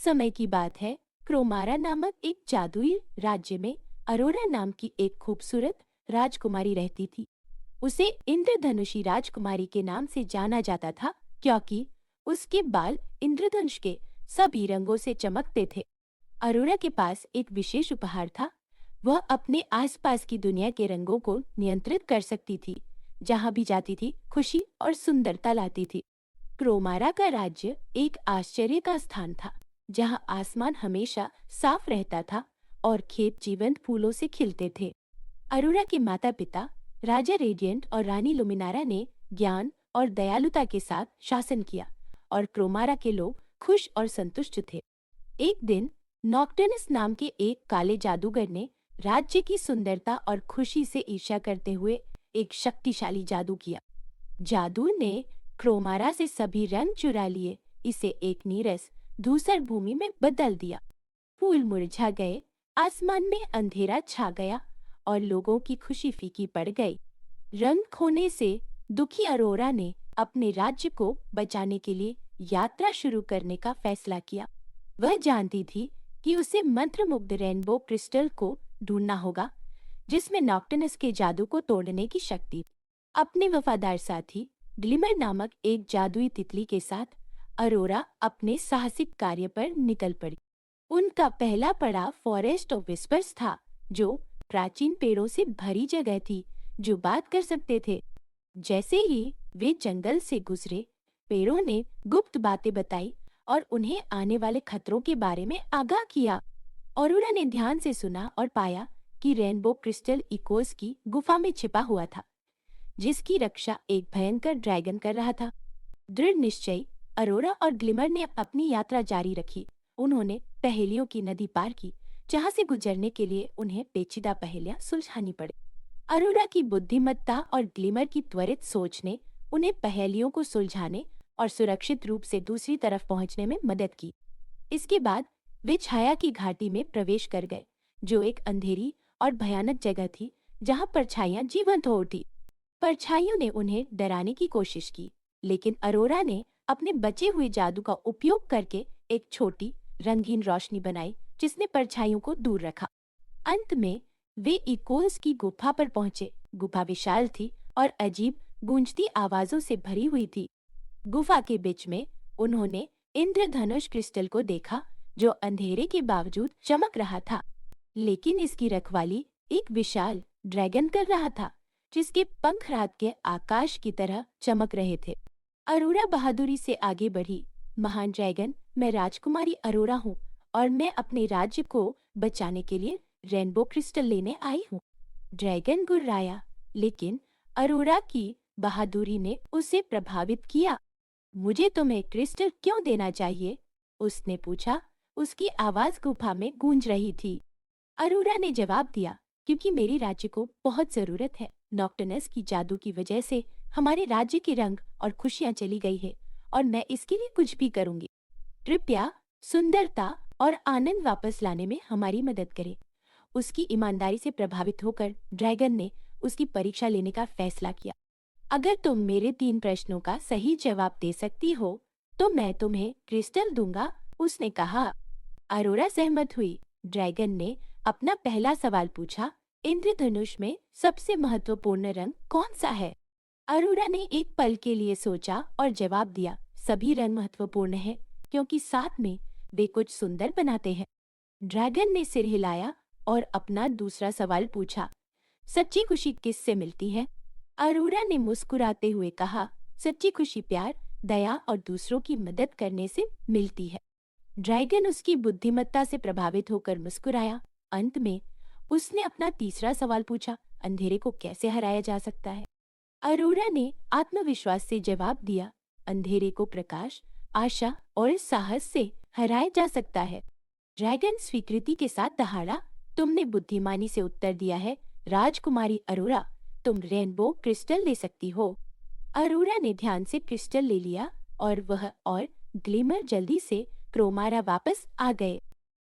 समय की बात है। क्रोमारा नामक एक जादुई राज्य में अरोरा नाम की एक खूबसूरत राजकुमारी रहती थी। उसे इंद्रधनुषी राजकुमारी के नाम से जाना जाता था क्योंकि उसके बाल इंद्रधनुष के सभी रंगों से चमकते थे। अरोरा के पास एक विशेष उपहार था। वह अपने आसपास की दुनिया के रंगों को नियंत्रित कर सकती थी। जहाँ भी जाती थी खुशी और सुंदरता लाती थी। क्रोमारा का राज्य एक आश्चर्य का स्थान था, जहाँ आसमान हमेशा साफ रहता था और खेत जीवंत फूलों से खिलते थे। अरोरा के माता पिता राजा रेडियंट और रानी लुमिनारा ने ज्ञान और दयालुता के साथ शासन किया और क्रोमारा के लोग खुश और संतुष्ट थे। एक दिन नॉक्टर्नस नाम के एक काले जादूगर ने राज्य की सुंदरता और खुशी से ईर्ष्या करते हुए एक शक्तिशाली जादू किया। जादू ने क्रोमारा से सभी रंग चुरा लिए, इसे एक नीरस धूसर भूमि में बदल दिया। फूल मुरझा गए, आसमान में अंधेरा छा गया और लोगों की खुशी फीकी पड़ गई। रंग खोने से दुखी अरोरा ने अपने राज्य को बचाने के लिए यात्रा शुरू करने का फैसला किया। वह जानती थी कि उसे मंत्रमुग्ध रेनबो क्रिस्टल को ढूंढना होगा, जिसमें नॉक्टर्नस के जादू को तोड़ने की शक्ति थी। अपने वफादार साथी ग्लिमर नामक एक जादुई तितली के साथ अरोरा अपने साहसिक कार्य पर निकल पड़ी। उनका पहला पड़ाव फॉरेस्ट ऑफ विस्पर्स था, जो प्राचीन पेड़ों से भरी जगह थी जो बात कर सकते थे। जैसे ही वे जंगल से गुजरे, पेड़ों ने गुप्त बातें बताई और उन्हें आने वाले खतरों के बारे में आगाह किया। अरोरा ने ध्यान से सुना और पाया कि रेनबो क्रिस्टल इकोस की गुफा में छिपा हुआ था, जिसकी रक्षा एक भयंकर ड्रैगन कर रहा था। दृढ़ निश्चयी अरोरा और ग्लिमर ने अपनी यात्रा जारी रखी। उन्होंने पहेलियों की नदी पार की, जहाँ से गुजरने के लिए उन्हें पेचीदा पहेलियां सुलझानी पड़ी। अरोरा की बुद्धिमत्ता और ग्लिमर की त्वरित सोच ने उन्हें पहेलियों को सुलझाने और सुरक्षित रूप से दूसरी तरफ पहुंचने में मदद की। इसके बाद वे छाया की घाटी में प्रवेश कर गए, जो एक अंधेरी और भयानक जगह थी जहां परछाइयां जीवंत हो उठी। परछाइयों ने उन्हें डराने की कोशिश की, लेकिन अरोरा ने अपने बचे हुए जादू का उपयोग करके एक छोटी रंगीन रोशनी बनाई, जिसने परछाइयों को दूर रखा। अंत में वे इकोस की गुफा पर पहुंचे। गुफा विशाल थी और अजीब गूंजती आवाजों से भरी हुई थी। गुफा के बीच में उन्होंने इंद्रधनुष क्रिस्टल को देखा, जो अंधेरे के बावजूद चमक रहा था। लेकिन इसकी रखवाली एक विशाल ड्रैगन कर रहा था, जिसके पंख रात के आकाश की तरह चमक रहे थे। अरोरा बहादुरी से आगे बढ़ी। महान ड्रैगन, मैं राजकुमारी अरोरा हूँ और मैं अपने राज्य को बचाने के लिए रेनबो क्रिस्टल लेने आई हूँ। ड्रैगन गुर्राया, लेकिन अरोरा की बहादुरी ने उसे प्रभावित किया। मुझे तुम्हें क्रिस्टल क्यों देना चाहिए? उसने पूछा। उसकी आवाज गुफा में गूंज रही थी। अरोरा ने जवाब दिया, क्योंकि मेरे राज्य को बहुत जरूरत है। नॉक्टर्नस की जादू की वजह से हमारे राज्य के रंग और खुशियां चली गई है और मैं इसके लिए कुछ भी करूंगी। कृपया सुंदरता और आनंद वापस लाने में हमारी मदद करें। उसकी ईमानदारी से प्रभावित होकर ड्रैगन ने उसकी परीक्षा लेने का फैसला किया। अगर तुम मेरे 3 प्रश्नों का सही जवाब दे सकती हो तो मैं तुम्हें क्रिस्टल दूंगा, उसने कहा। अरोरा सहमत हुई। ड्रैगन ने अपना पहला सवाल पूछा, इंद्रधनुष में सबसे महत्वपूर्ण रंग कौन सा है? अरोरा ने एक पल के लिए सोचा और जवाब दिया, सभी रंग महत्वपूर्ण हैं, क्योंकि साथ में वे कुछ सुंदर बनाते हैं। ड्रैगन ने सिर हिलाया और अपना दूसरा सवाल पूछा, सच्ची खुशी किससे मिलती है? अरोरा ने मुस्कुराते हुए कहा, सच्ची खुशी प्यार, दया और दूसरों की मदद करने से मिलती है। ड्रैगन उसकी बुद्धिमत्ता से प्रभावित होकर मुस्कुराया। अंत में उसने अपना तीसरा सवाल पूछा, अंधेरे को कैसे हराया जा सकता है? अरोरा ने आत्मविश्वास से जवाब दिया, अंधेरे को प्रकाश, आशा और साहस से हराया जा सकता है। ड्रैगन स्वीकृति के साथ दहाड़ा, तुमने बुद्धिमानी से उत्तर दिया है राजकुमारी अरोरा, तुम रेनबो क्रिस्टल ले सकती हो। अरोरा ने ध्यान से क्रिस्टल ले लिया और वह और ग्लिमर जल्दी से क्रोमारा वापस आ गए।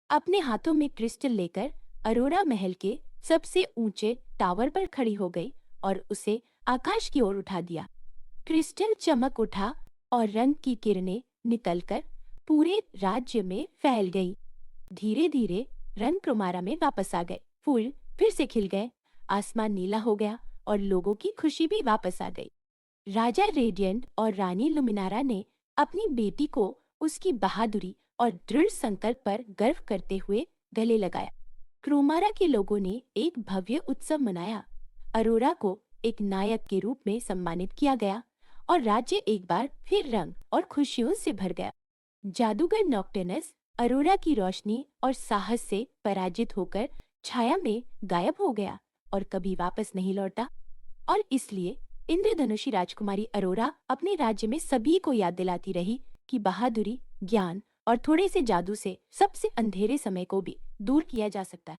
अपने हाथों में क्रिस्टल लेकर अरोरा महल के सबसे ऊंचे टावर पर खड़ी हो गई और उसे आकाश की ओर उठा दिया। क्रिस्टल चमक उठा और रंग की किरणें निकलकर पूरे राज्य में फैल गई। धीरे धीरे रंग कुमारा में वापस आ गए। फूल फिर से खिल गए, आसमान नीला हो गया और लोगों की खुशी भी वापस आ गई। राजा रेडियंट और रानी लुमिनारा ने अपनी बेटी को उसकी बहादुरी और दृढ़ संकल्प पर गर्व करते हुए गले लगाया। क्रोमारा के लोगों ने एक भव्य उत्सव मनाया। अरोरा को एक नायक के रूप में सम्मानित किया गया और राज्य एक बार फिर रंग और खुशियों से भर गया। जादूगर नॉक्टर्नस अरोरा की रोशनी और साहस से पराजित होकर छाया में गायब हो गया और कभी वापस नहीं लौटा। और इसलिए इंद्रधनुषी राजकुमारी अरोरा अपने राज्य में सभी को याद दिलाती रही कि बहादुरी, ज्ञान और थोड़े से जादू से सबसे अंधेरे समय को भी दूर किया जा सकता है।